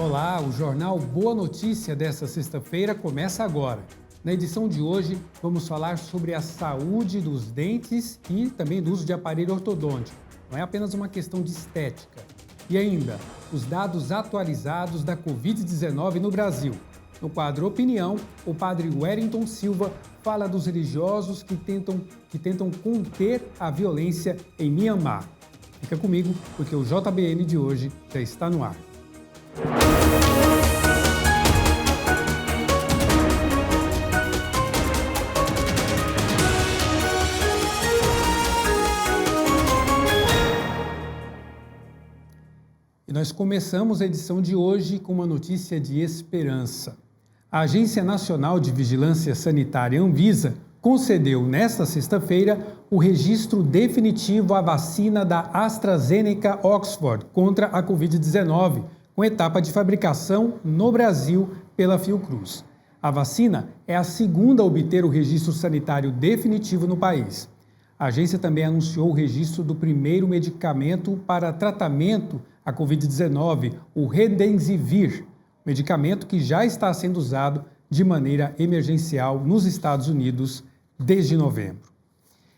Olá, o jornal Boa Notícia desta sexta-feira começa agora. Na edição de hoje, vamos falar sobre a saúde dos dentes e também do uso de aparelho ortodôntico. Não é apenas uma questão de estética. E ainda, os dados atualizados da Covid-19 no Brasil. No quadro Opinião, o padre Wellington Silva fala dos religiosos que tentam conter a violência em Mianmar. Fica comigo, porque o JBN de hoje já está no ar. E nós começamos a edição de hoje com uma notícia de esperança. A Agência Nacional de Vigilância Sanitária, Anvisa, concedeu nesta sexta-feira o registro definitivo à vacina da AstraZeneca Oxford contra a Covid-19, com etapa de fabricação no Brasil pela Fiocruz. A vacina é a segunda a obter o registro sanitário definitivo no país. A agência também anunciou o registro do primeiro medicamento para tratamento à Covid-19, o Remdesivir, medicamento que já está sendo usado de maneira emergencial nos Estados Unidos desde novembro.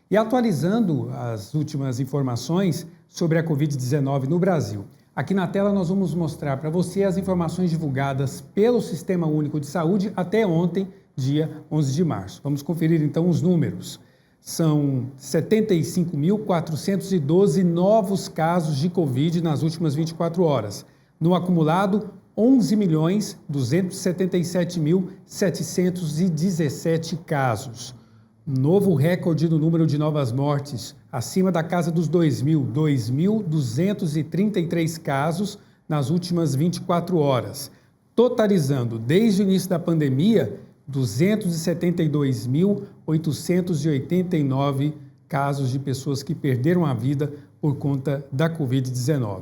E atualizando as últimas informações sobre a Covid-19 no Brasil, aqui na tela nós vamos mostrar para você as informações divulgadas pelo Sistema Único de Saúde até ontem, dia 11 de março. Vamos conferir então os números. São 75.412 novos casos de Covid nas últimas 24 horas. No acumulado, 11.277.717 casos. Novo recorde no número de novas mortes, acima da casa dos 2.233 casos nas últimas 24 horas, totalizando, desde o início da pandemia, 272.889 casos de pessoas que perderam a vida por conta da Covid-19.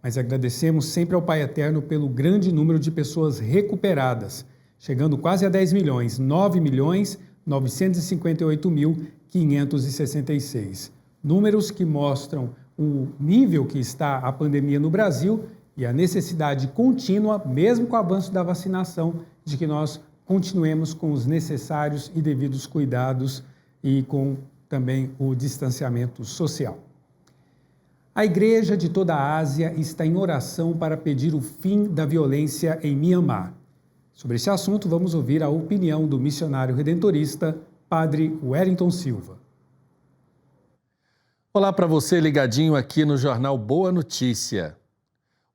Mas agradecemos sempre ao Pai Eterno pelo grande número de pessoas recuperadas, chegando quase a 10 milhões, 9.958.566. Números que mostram o nível que está a pandemia no Brasil e a necessidade contínua, mesmo com o avanço da vacinação, de que nós continuemos com os necessários e devidos cuidados e com também o distanciamento social. A Igreja de toda a Ásia está em oração para pedir o fim da violência em Mianmar. Sobre esse assunto, vamos ouvir a opinião do missionário redentorista, padre Wellington Silva. Olá para você ligadinho aqui no jornal Boa Notícia.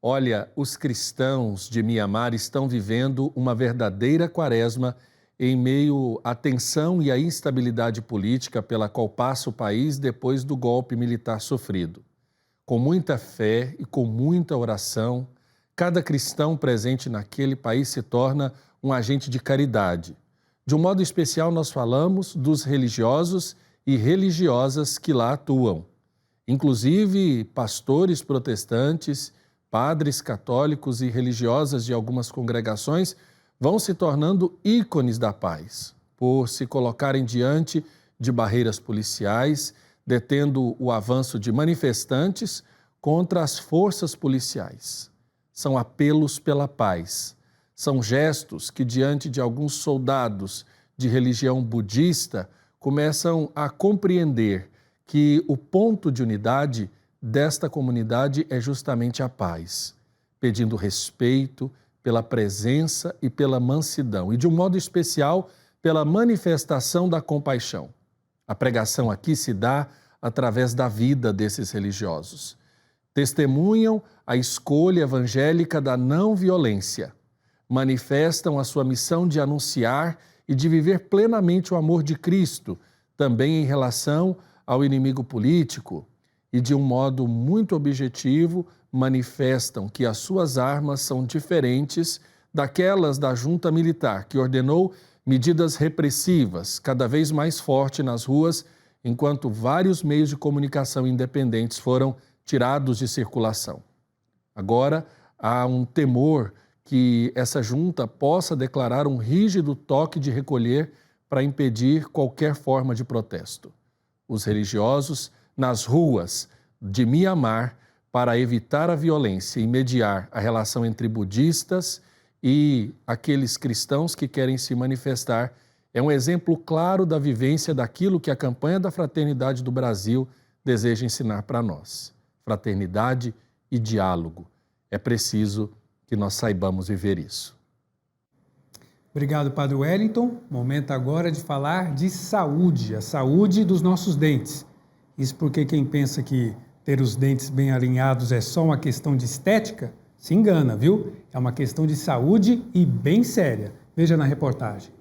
Olha, os cristãos de Mianmar estão vivendo uma verdadeira quaresma em meio à tensão e à instabilidade política pela qual passa o país depois do golpe militar sofrido. Com muita fé e com muita oração, cada cristão presente naquele país se torna um agente de caridade. De um modo especial, nós falamos dos religiosos e religiosas que lá atuam. Inclusive, pastores protestantes, padres católicos e religiosas de algumas congregações vão se tornando ícones da paz, por se colocarem diante de barreiras policiais, detendo o avanço de manifestantes contra as forças policiais. São apelos pela paz, são gestos que, diante de alguns soldados de religião budista, começam a compreender que o ponto de unidade desta comunidade é justamente a paz, pedindo respeito pela presença e pela mansidão, e de um modo especial pela manifestação da compaixão. A pregação aqui se dá através da vida desses religiosos. Testemunham a escolha evangélica da não violência, manifestam a sua missão de anunciar e de viver plenamente o amor de Cristo, também em relação ao inimigo político, e de um modo muito objetivo manifestam que as suas armas são diferentes daquelas da junta militar, que ordenou medidas repressivas cada vez mais fortes nas ruas, enquanto vários meios de comunicação independentes foram tirados de circulação. Agora, há um temor que essa junta possa declarar um rígido toque de recolher para impedir qualquer forma de protesto. Os religiosos, nas ruas de Mianmar, para evitar a violência e mediar a relação entre budistas e aqueles cristãos que querem se manifestar, é um exemplo claro da vivência daquilo que a campanha da Fraternidade do Brasil deseja ensinar para nós. Fraternidade e diálogo. É preciso que nós saibamos viver isso. Obrigado, Padre Wellington. Momento agora de falar de saúde, a saúde dos nossos dentes. Isso porque quem pensa que ter os dentes bem alinhados é só uma questão de estética, se engana, viu? É uma questão de saúde e bem séria. Veja na reportagem.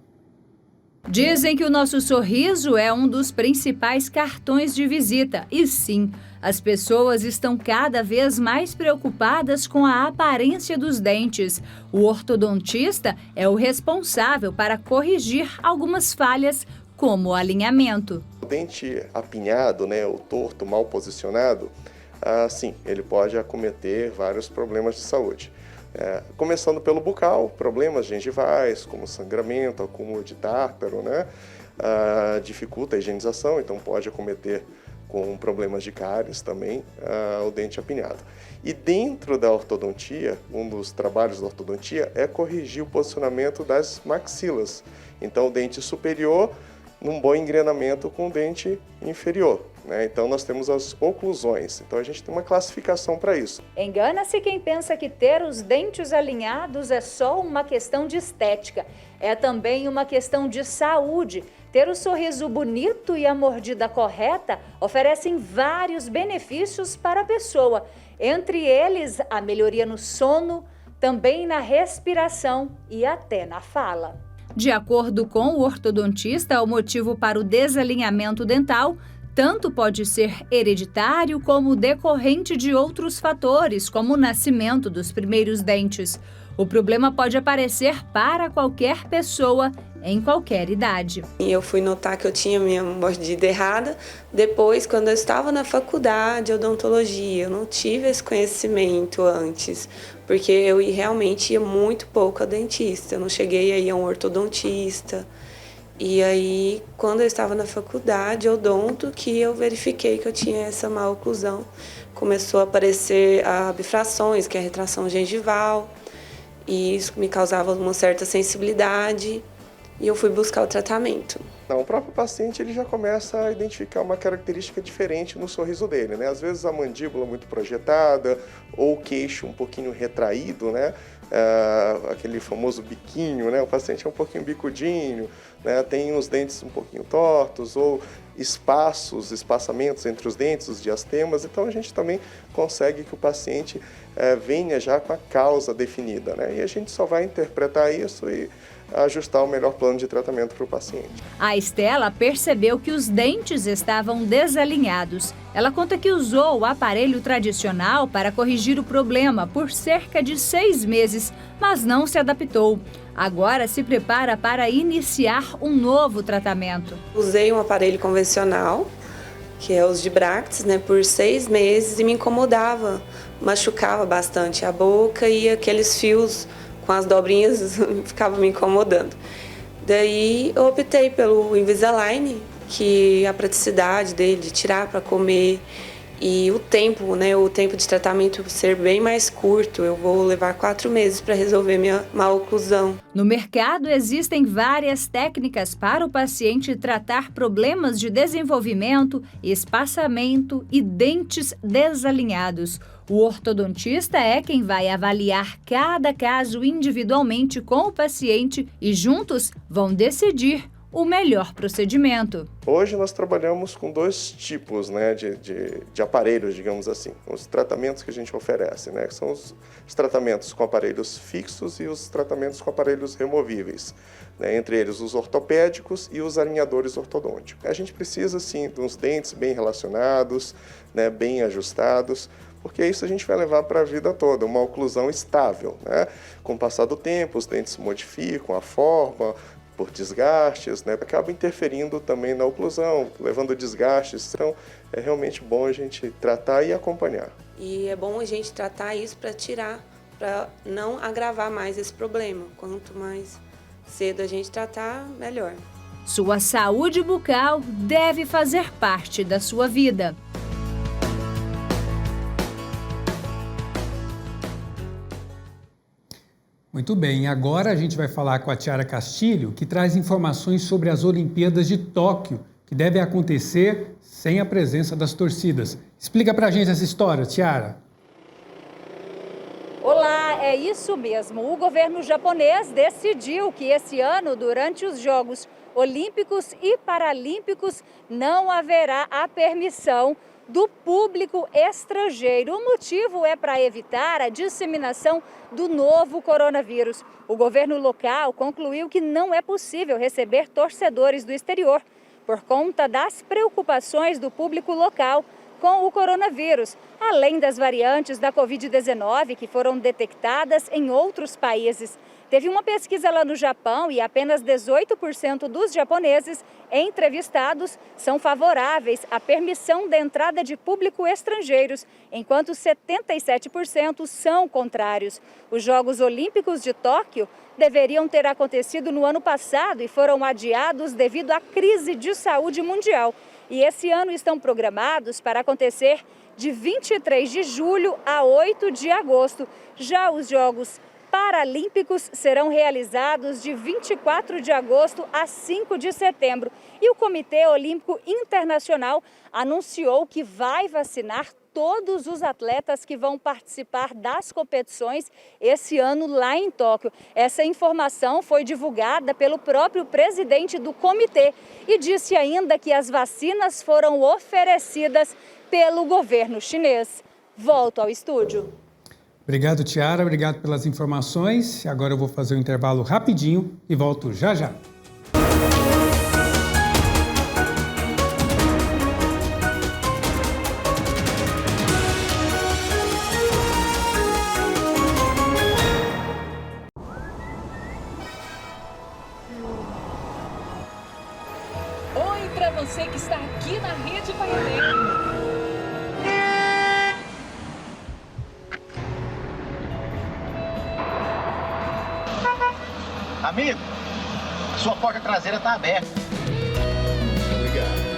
Dizem que o nosso sorriso é um dos principais cartões de visita. E sim, as pessoas estão cada vez mais preocupadas com a aparência dos dentes. O ortodontista é o responsável para corrigir algumas falhas, como o alinhamento. O dente apinhado, ou torto, mal posicionado, sim, ele pode acometer vários problemas de saúde. Começando pelo bucal, problemas gengivais, como sangramento, acúmulo de tártaro, dificulta a higienização, então pode acometer com problemas de cáries também o dente apinhado. E dentro da ortodontia, um dos trabalhos da ortodontia é corrigir o posicionamento das maxilas. Então o dente superior num bom engrenamento com o dente inferior. Então nós temos as oclusões, então a gente tem uma classificação para isso. Engana-se quem pensa que ter os dentes alinhados é só uma questão de estética, é também uma questão de saúde. Ter o sorriso bonito e a mordida correta oferecem vários benefícios para a pessoa, entre eles a melhoria no sono, também na respiração e até na fala. De acordo com o ortodontista, o motivo para o desalinhamento dental tanto pode ser hereditário como decorrente de outros fatores, como o nascimento dos primeiros dentes. O problema pode aparecer para qualquer pessoa, em qualquer idade. Eu fui notar que eu tinha minha mordida errada depois, quando eu estava na faculdade de odontologia. Eu não tive esse conhecimento antes, porque eu realmente ia muito pouco a dentista. Eu não cheguei a ir a um ortodontista. E aí, quando eu estava na faculdade de odonto, que eu verifiquei que eu tinha essa má oclusão. Começou a aparecer bifrações, que é a retração gengival, e isso me causava uma certa sensibilidade, e eu fui buscar o tratamento. O próprio paciente ele já começa a identificar uma característica diferente no sorriso dele, Às vezes a mandíbula muito projetada, ou o queixo um pouquinho retraído, aquele famoso biquinho, O paciente é um pouquinho bicudinho, Tem os dentes um pouquinho tortos, ou espaçamentos entre os dentes, os diastemas. Então a gente também consegue que o paciente venha já com a causa definida, E a gente só vai interpretar isso e ajustar o melhor plano de tratamento para o paciente. A Estela percebeu que os dentes estavam desalinhados. Ela conta que usou o aparelho tradicional para corrigir o problema por cerca de 6 meses, mas não se adaptou. Agora se prepara para iniciar um novo tratamento. Usei um aparelho convencional, que é os de Bractis, por 6 meses, e me incomodava, machucava bastante a boca e aqueles fios com as dobrinhas ficava me incomodando. Daí eu optei pelo Invisalign, que a praticidade dele de tirar para comer e o tempo, o tempo de tratamento ser bem mais curto. Eu vou levar 4 meses para resolver minha má oclusão. No mercado existem várias técnicas para o paciente tratar problemas de desenvolvimento, espaçamento e dentes desalinhados. O ortodontista é quem vai avaliar cada caso individualmente com o paciente e juntos vão decidir o melhor procedimento. Hoje nós trabalhamos com 2 tipos de aparelhos, digamos assim, os tratamentos que a gente oferece, que são os tratamentos com aparelhos fixos e os tratamentos com aparelhos removíveis, entre eles os ortopédicos e os alinhadores ortodônticos. A gente precisa, sim, de uns dentes bem relacionados, bem ajustados, porque isso a gente vai levar para a vida toda, uma oclusão estável. Com o passar do tempo, os dentes modificam a forma, por desgastes, acaba interferindo também na oclusão, levando desgastes. Então, é realmente bom a gente tratar e acompanhar. E é bom a gente tratar isso para tirar, para não agravar mais esse problema. Quanto mais cedo a gente tratar, melhor. Sua saúde bucal deve fazer parte da sua vida. Muito bem, agora a gente vai falar com a Tiara Castilho, que traz informações sobre as Olimpíadas de Tóquio, que devem acontecer sem a presença das torcidas. Explica pra gente essa história, Tiara. Olá, é isso mesmo. O governo japonês decidiu que esse ano, durante os Jogos Olímpicos e Paralímpicos, não haverá a permissão do público estrangeiro. O motivo é para evitar a disseminação do novo coronavírus. O governo local concluiu que não é possível receber torcedores do exterior por conta das preocupações do público local com o coronavírus, além das variantes da Covid-19 que foram detectadas em outros países. Teve uma pesquisa lá no Japão e apenas 18% dos japoneses entrevistados são favoráveis à permissão da entrada de público estrangeiros, enquanto 77% são contrários. Os Jogos Olímpicos de Tóquio deveriam ter acontecido no ano passado e foram adiados devido à crise de saúde mundial. E esse ano estão programados para acontecer de 23 de julho a 8 de agosto. Já os Jogos Paralímpicos serão realizados de 24 de agosto a 5 de setembro. E o Comitê Olímpico Internacional anunciou que vai vacinar todos os atletas que vão participar das competições esse ano lá em Tóquio. Essa informação foi divulgada pelo próprio presidente do comitê e disse ainda que as vacinas foram oferecidas pelo governo chinês. Volto ao estúdio. Obrigado, Tiara. Obrigado pelas informações. Agora eu vou fazer um intervalo rapidinho e volto já já. Oi para você que está aqui na Rede Pai Eterno. Amigo, sua porta traseira está aberta. Obrigado.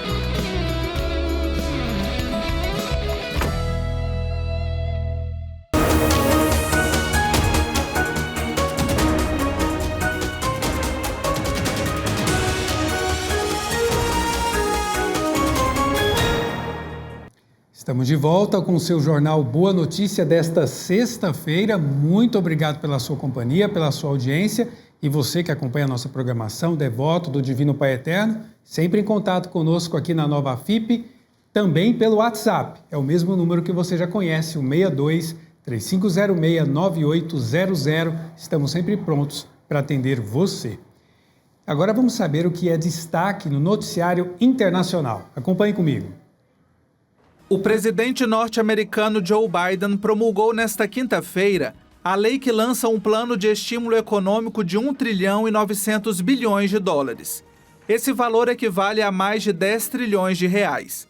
Estamos de volta com o seu jornal Boa Notícia desta sexta-feira. Muito obrigado pela sua companhia, pela sua audiência. E você que acompanha a nossa programação, devoto do Divino Pai Eterno, sempre em contato conosco aqui na Nova FIP, também pelo WhatsApp. É o mesmo número que você já conhece, o 62-3506-9800. Estamos sempre prontos para atender você. Agora vamos saber o que é destaque no noticiário internacional. Acompanhe comigo. O presidente norte-americano Joe Biden promulgou nesta quinta-feira a lei que lança um plano de estímulo econômico de 1 trilhão e 900 bilhões de dólares. Esse valor equivale a mais de 10 trilhões de reais.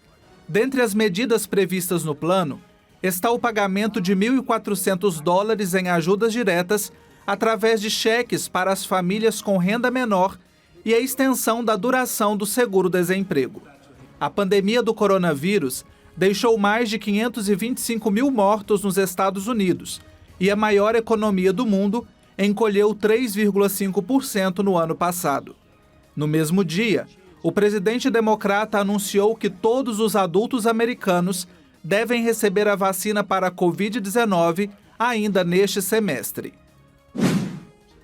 Dentre as medidas previstas no plano, está o pagamento de 1.400 dólares em ajudas diretas através de cheques para as famílias com renda menor e a extensão da duração do seguro-desemprego. A pandemia do coronavírus deixou mais de 525 mil mortos nos Estados Unidos, e a maior economia do mundo encolheu 3,5% no ano passado. No mesmo dia, o presidente democrata anunciou que todos os adultos americanos devem receber a vacina para a Covid-19 ainda neste semestre.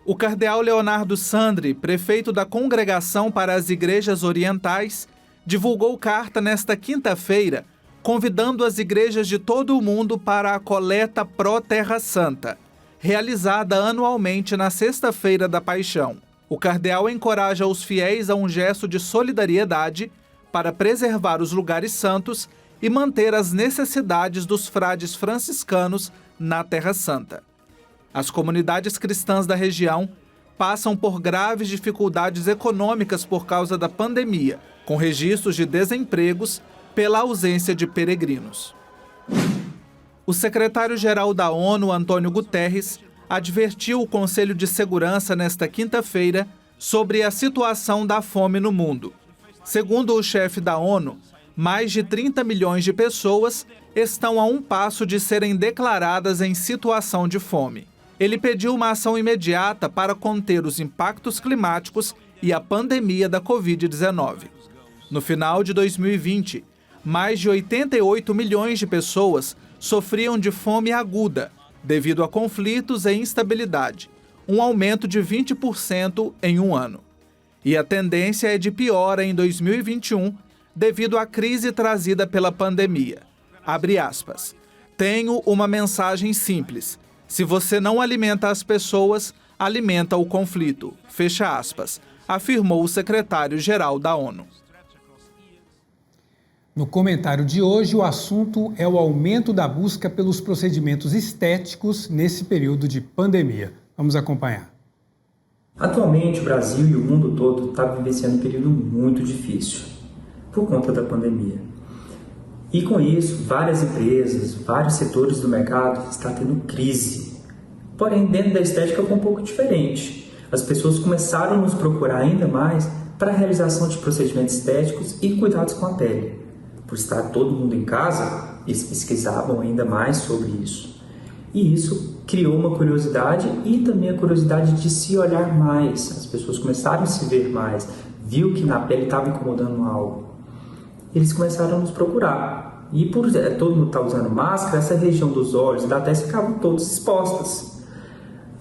O cardeal Leonardo Sandri, prefeito da Congregação para as Igrejas Orientais, divulgou carta nesta quinta-feira convidando as igrejas de todo o mundo para a coleta pró-Terra Santa, realizada anualmente na Sexta-feira da Paixão. O cardeal encoraja os fiéis a um gesto de solidariedade para preservar os lugares santos e manter as necessidades dos frades franciscanos na Terra Santa. As comunidades cristãs da região passam por graves dificuldades econômicas por causa da pandemia, com registros de desempregos pela ausência de peregrinos. O secretário-geral da ONU, Antônio Guterres, advertiu o Conselho de Segurança nesta quinta-feira sobre a situação da fome no mundo. Segundo o chefe da ONU, mais de 30 milhões de pessoas estão a um passo de serem declaradas em situação de fome. Ele pediu uma ação imediata para conter os impactos climáticos e a pandemia da Covid-19. No final de 2020, mais de 88 milhões de pessoas sofriam de fome aguda devido a conflitos e instabilidade, um aumento de 20% em um ano. E a tendência é de piora em 2021 devido à crise trazida pela pandemia. Abre aspas. Tenho uma mensagem simples. Se você não alimenta as pessoas, alimenta o conflito. Fecha aspas, afirmou o secretário-geral da ONU. No comentário de hoje, o assunto é o aumento da busca pelos procedimentos estéticos nesse período de pandemia. Vamos acompanhar. Atualmente, o Brasil e o mundo todo estão vivenciando um período muito difícil por conta da pandemia. E com isso, várias empresas, vários setores do mercado estão tendo crise. Porém, dentro da estética foi um pouco diferente. As pessoas começaram a nos procurar ainda mais para a realização de procedimentos estéticos e cuidados com a pele. Por estar todo mundo em casa, eles pesquisavam ainda mais sobre isso. E isso criou uma curiosidade e também a curiosidade de se olhar mais. As pessoas começaram a se ver mais, viu que na pele estava incomodando algo. Eles começaram a nos procurar. E por todo mundo estar usando máscara, essa região dos olhos e da testa ficavam todas expostas.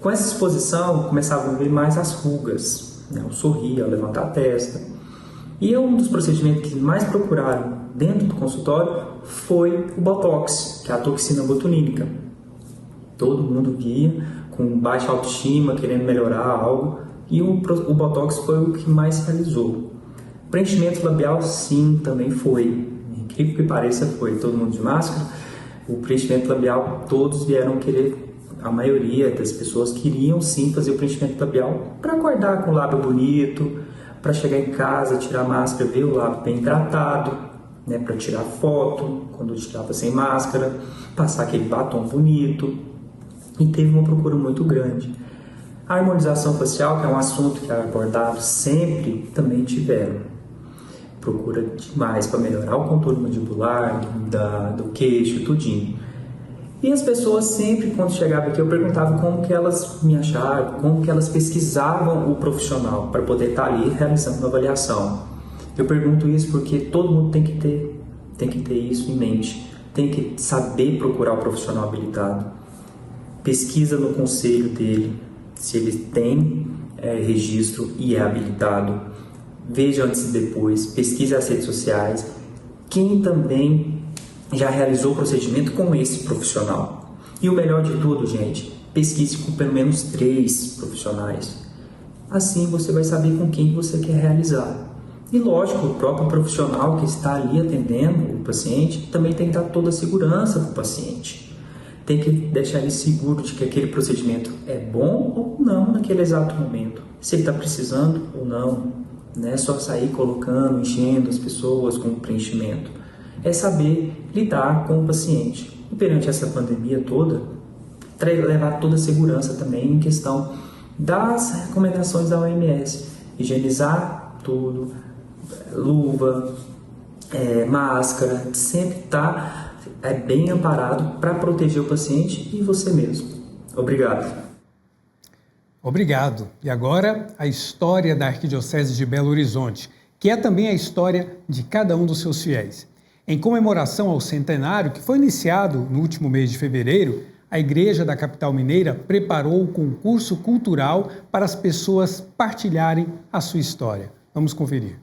Com essa exposição, começavam a ver mais as rugas, o sorrir, o levantar a testa. E um dos procedimentos que mais procuraram dentro do consultório foi o Botox, que é a toxina botulinínica. Todo mundo via com baixa autoestima, querendo melhorar algo, e o Botox foi o que mais se realizou. Preenchimento labial, sim, também foi. Incrível que pareça, foi. Todo mundo de máscara. O preenchimento labial, todos vieram querer, a maioria das pessoas queriam sim fazer o preenchimento labial para acordar com o lábio bonito, para chegar em casa, tirar a máscara, ver o lábio bem tratado, para tirar foto, quando tirava sem máscara, passar aquele batom bonito. E teve uma procura muito grande. A harmonização facial, que é um assunto que é abordado sempre, também tiveram. Procura demais para melhorar o contorno mandibular, do queixo, tudinho. E as pessoas sempre, quando chegavam aqui, eu perguntava como que elas me achavam, como que elas pesquisavam o profissional para poder estar ali realizando uma avaliação. Eu pergunto isso porque todo mundo tem que ter isso em mente, tem que saber procurar o profissional habilitado. Pesquisa no conselho dele, se ele tem registro e é habilitado. Veja antes e depois, pesquise as redes sociais. Quem também já realizou o procedimento com esse profissional. E o melhor de tudo, gente, pesquise com pelo menos 3 profissionais. Assim você vai saber com quem você quer realizar. E lógico, o próprio profissional que está ali atendendo o paciente também tem que dar toda a segurança para o paciente. Tem que deixar ele seguro de que aquele procedimento é bom ou não naquele exato momento. Se ele está precisando ou não. Não é só sair colocando, enchendo as pessoas com o preenchimento. É saber lidar com o paciente. E perante essa pandemia toda, levar toda a segurança também em questão das recomendações da OMS. Higienizar tudo, luva, máscara, sempre estar bem amparado para proteger o paciente e você mesmo. Obrigado. Obrigado. E agora, a história da Arquidiocese de Belo Horizonte, que é também a história de cada um dos seus fiéis. Em comemoração ao centenário, que foi iniciado no último mês de fevereiro, a Igreja da capital mineira preparou o concurso cultural para as pessoas partilharem a sua história. Vamos conferir.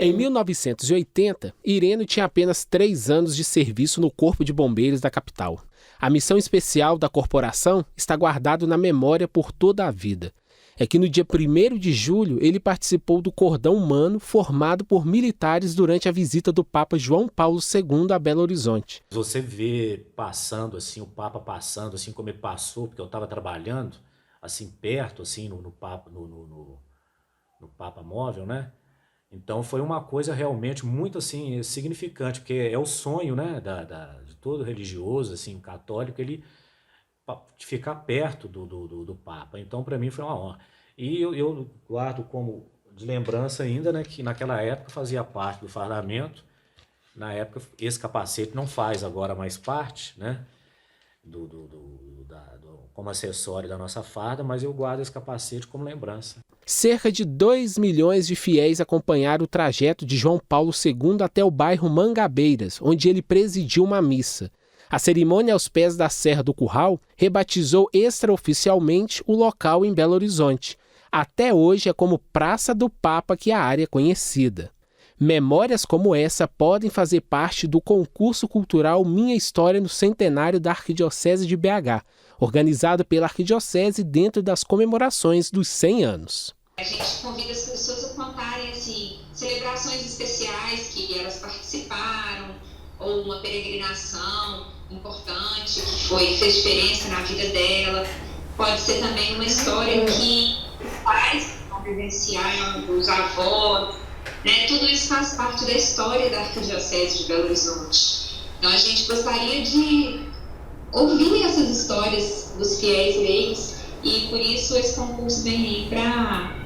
Em 1980, Irene tinha apenas 3 anos de serviço no Corpo de Bombeiros da capital. A missão especial da corporação está guardada na memória por toda a vida. É que no dia 1º de julho ele participou do cordão humano formado por militares durante a visita do Papa João Paulo II a Belo Horizonte. Você vê passando assim, o Papa passando assim como ele passou, porque eu estava trabalhando assim perto assim no Papa móvel, né? Então foi uma coisa realmente muito assim significante, porque é o sonho, né, de todo religioso assim católico, ele ficar perto do Papa. Então para mim foi uma honra. E eu guardo como de lembrança ainda, né, que naquela época fazia parte do fardamento. Na época esse capacete não faz agora mais parte, né, como acessório da nossa farda, mas eu guardo esse capacete como lembrança. Cerca de 2 milhões de fiéis acompanharam o trajeto de João Paulo II até o bairro Mangabeiras, onde ele presidiu uma missa. A cerimônia aos pés da Serra do Curral rebatizou extraoficialmente o local em Belo Horizonte. Até hoje é como Praça do Papa que a área é conhecida. Memórias como essa podem fazer parte do concurso cultural Minha História no Centenário da Arquidiocese de BH, organizado pela Arquidiocese dentro das comemorações dos 100 anos. A gente convida as pessoas a contarem assim, celebrações especiais que elas participaram, ou uma peregrinação importante que fez diferença na vida dela. Pode ser também uma história que pais vão vivenciar, os avós, né? Tudo isso faz parte da história da Arquidiocese de Belo Horizonte. Então a gente gostaria de ouvir essas histórias dos fiéis leigos e por isso esse concurso vem aí para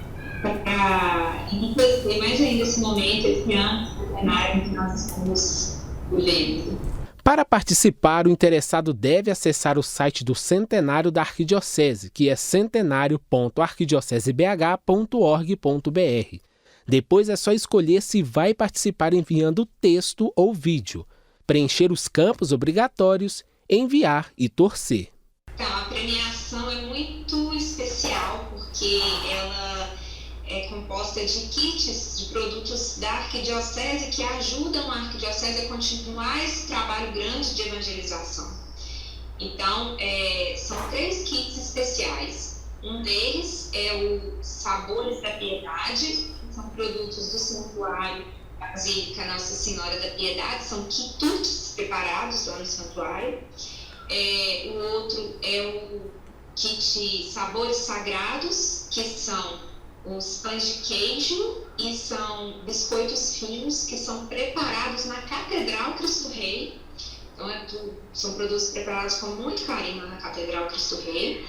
enriquecer mais ainda esse momento, esse ano centenário que nós estamos vivendo. Para participar, o interessado deve acessar o site do Centenário da Arquidiocese, que é centenario.arquidiocesebh.org.br. Depois é só escolher se vai participar enviando texto ou vídeo, preencher os campos obrigatórios, enviar e torcer. Então, a premiação é muito especial porque ela é composta de kits de produtos da Arquidiocese que ajudam a Arquidiocese a continuar esse trabalho grande de evangelização. Então, são 3 kits especiais. Um deles é o Sabores da Piedade, que são produtos do Santuário Basílica Nossa Senhora da Piedade, são quitutes preparados lá no santuário. O outro é o kit Sabores Sagrados, que são os pães de queijo e são biscoitos finos que são preparados na Catedral Cristo Rei. Então, são produtos preparados com muito carinho na Catedral Cristo Rei.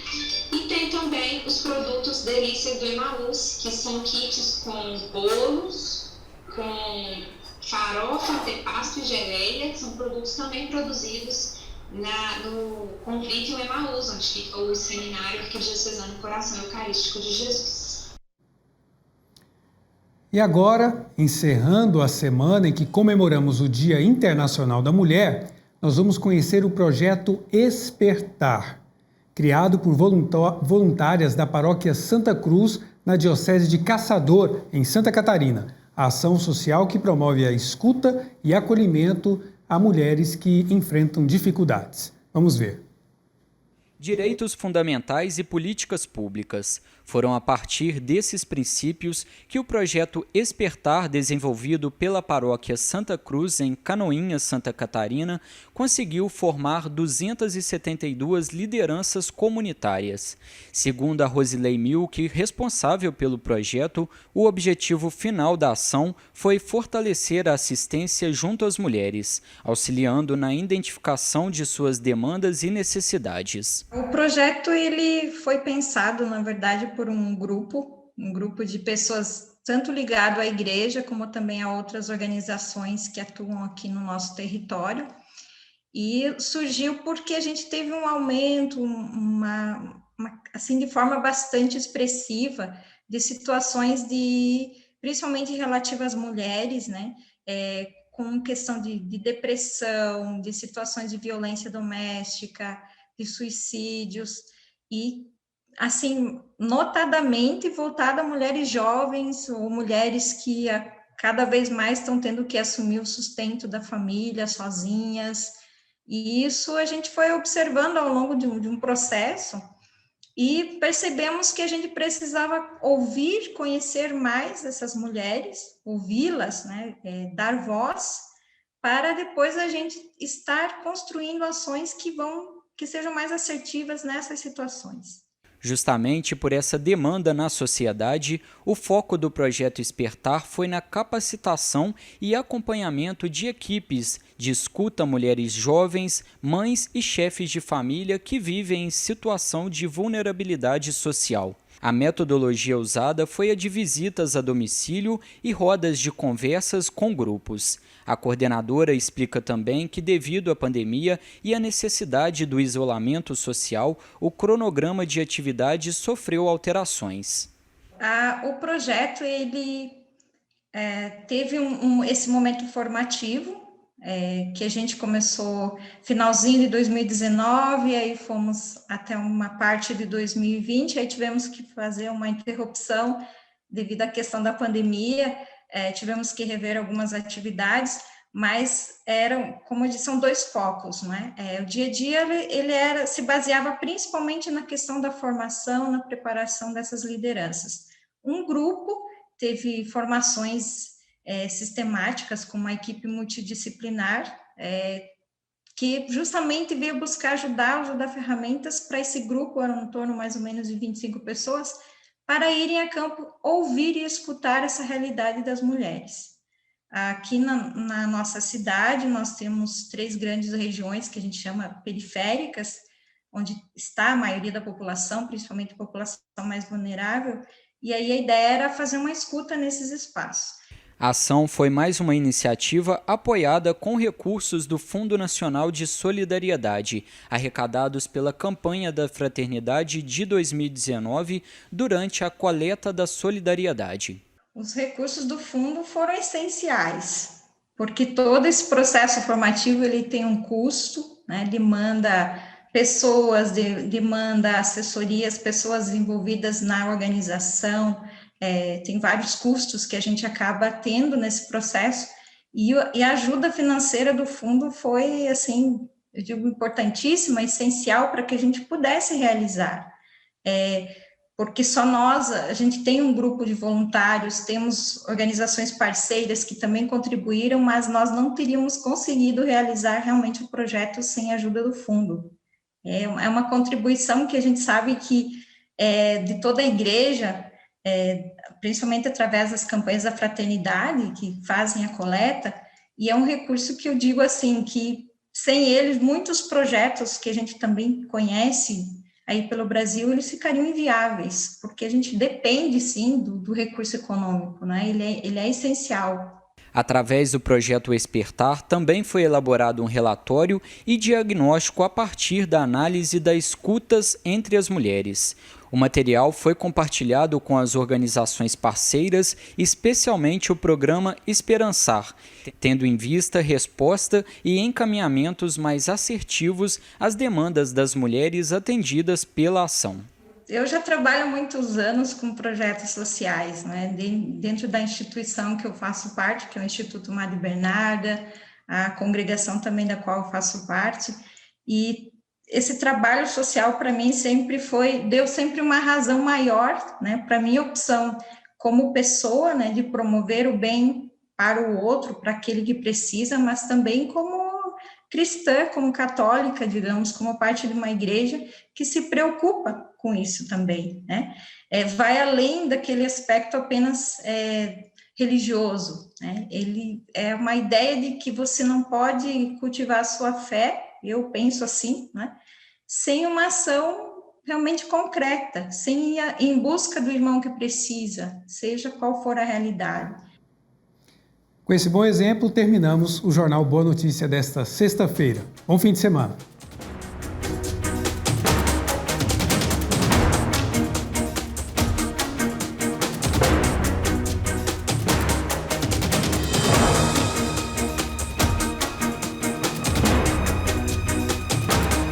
E tem também os produtos Delícias do Emaús, que são kits com bolos, com farofa, antepasto e geleia, que são produtos também produzidos no Convívio Emaús, onde fica o Seminário Arquidiocesano Coração Eucarístico de Jesus. E agora, encerrando a semana em que comemoramos o Dia Internacional da Mulher, nós vamos conhecer o projeto Espertar, criado por voluntárias da Paróquia Santa Cruz, na Diocese de Caçador, em Santa Catarina. A ação social que promove a escuta e acolhimento a mulheres que enfrentam dificuldades. Vamos ver. Direitos fundamentais e políticas públicas. Foram a partir desses princípios que o projeto Espertar, desenvolvido pela Paróquia Santa Cruz, em Canoinhas, Santa Catarina, conseguiu formar 272 lideranças comunitárias. Segundo a Rosilei Milk, responsável pelo projeto, o objetivo final da ação foi fortalecer a assistência junto às mulheres, auxiliando na identificação de suas demandas e necessidades. O projeto ele foi pensado, na verdade, por um grupo de pessoas tanto ligado à igreja como também a outras organizações que atuam aqui no nosso território. E surgiu porque a gente teve um aumento, assim, de forma bastante expressiva, de situações principalmente relativas às mulheres, né? Com questão de depressão, de situações de violência doméstica, de suicídios, e, assim, notadamente voltada a mulheres jovens ou mulheres que cada vez mais estão tendo que assumir o sustento da família sozinhas. E isso a gente foi observando ao longo de um processo e percebemos que a gente precisava ouvir, conhecer mais essas mulheres, ouvi-las, né, dar voz, para depois a gente estar construindo ações que sejam mais assertivas nessas situações. Justamente por essa demanda na sociedade, o foco do projeto Espertar foi na capacitação e acompanhamento de equipes discuta mulheres jovens, mães e chefes de família que vivem em situação de vulnerabilidade social. A metodologia usada foi a de visitas a domicílio e rodas de conversas com grupos. A coordenadora explica também que, devido à pandemia e à necessidade do isolamento social, o cronograma de atividades sofreu alterações. O projeto ele teve esse momento formativo, que a gente começou finalzinho de 2019, aí fomos até uma parte de 2020, aí tivemos que fazer uma interrupção devido à questão da pandemia, tivemos que rever algumas atividades, mas como eu disse, são dois focos, né? O dia a dia ele se baseava principalmente na questão da formação, na preparação dessas lideranças. Um grupo teve formações sistemáticas com uma equipe multidisciplinar, que justamente veio buscar ajudar ferramentas para esse grupo, eram em torno mais ou menos de 25 pessoas, para irem a campo ouvir e escutar essa realidade das mulheres. Aqui na nossa cidade, nós temos 3 grandes regiões que a gente chama periféricas, onde está a maioria da população, principalmente a população mais vulnerável, e aí a ideia era fazer uma escuta nesses espaços. A ação foi mais uma iniciativa apoiada com recursos do Fundo Nacional de Solidariedade, arrecadados pela campanha da Fraternidade de 2019, durante a coleta da solidariedade. Os recursos do fundo foram essenciais, porque todo esse processo formativo ele tem um custo, né, demanda pessoas, demanda assessorias, pessoas envolvidas na organização, tem vários custos que a gente acaba tendo nesse processo, e a ajuda financeira do fundo foi, assim, eu digo, importantíssima, essencial para que a gente pudesse realizar, porque só nós, a gente tem um grupo de voluntários, temos organizações parceiras que também contribuíram, mas nós não teríamos conseguido realizar realmente o projeto sem a ajuda do fundo. É uma contribuição que a gente sabe que de toda a igreja, principalmente através das campanhas da fraternidade, que fazem a coleta, e é um recurso que eu digo assim, que sem eles, muitos projetos que a gente também conhece aí pelo Brasil, eles ficariam inviáveis, porque a gente depende, sim, do recurso econômico, né? Ele é essencial. Através do projeto Espertar, também foi elaborado um relatório e diagnóstico a partir da análise das escutas entre as mulheres. O material foi compartilhado com as organizações parceiras, especialmente o programa Esperançar, tendo em vista resposta e encaminhamentos mais assertivos às demandas das mulheres atendidas pela ação. Eu já trabalho há muitos anos com projetos sociais, né? Dentro da instituição que eu faço parte, que é o Instituto Madre Bernarda, a congregação também da qual eu faço parte, e esse trabalho social para mim deu sempre uma razão maior, né? Para minha opção como pessoa, né? De promover o bem para o outro, para aquele que precisa, mas também como cristã, como católica, digamos, como parte de uma igreja que se preocupa com isso também, né? Vai além daquele aspecto apenas religioso, né? Ele é uma ideia de que você não pode cultivar a sua fé, eu penso assim, né? Sem uma ação realmente concreta, sem ir em busca do irmão que precisa, seja qual for a realidade. Com esse bom exemplo, terminamos o Jornal Boa Notícia desta sexta-feira. Bom fim de semana.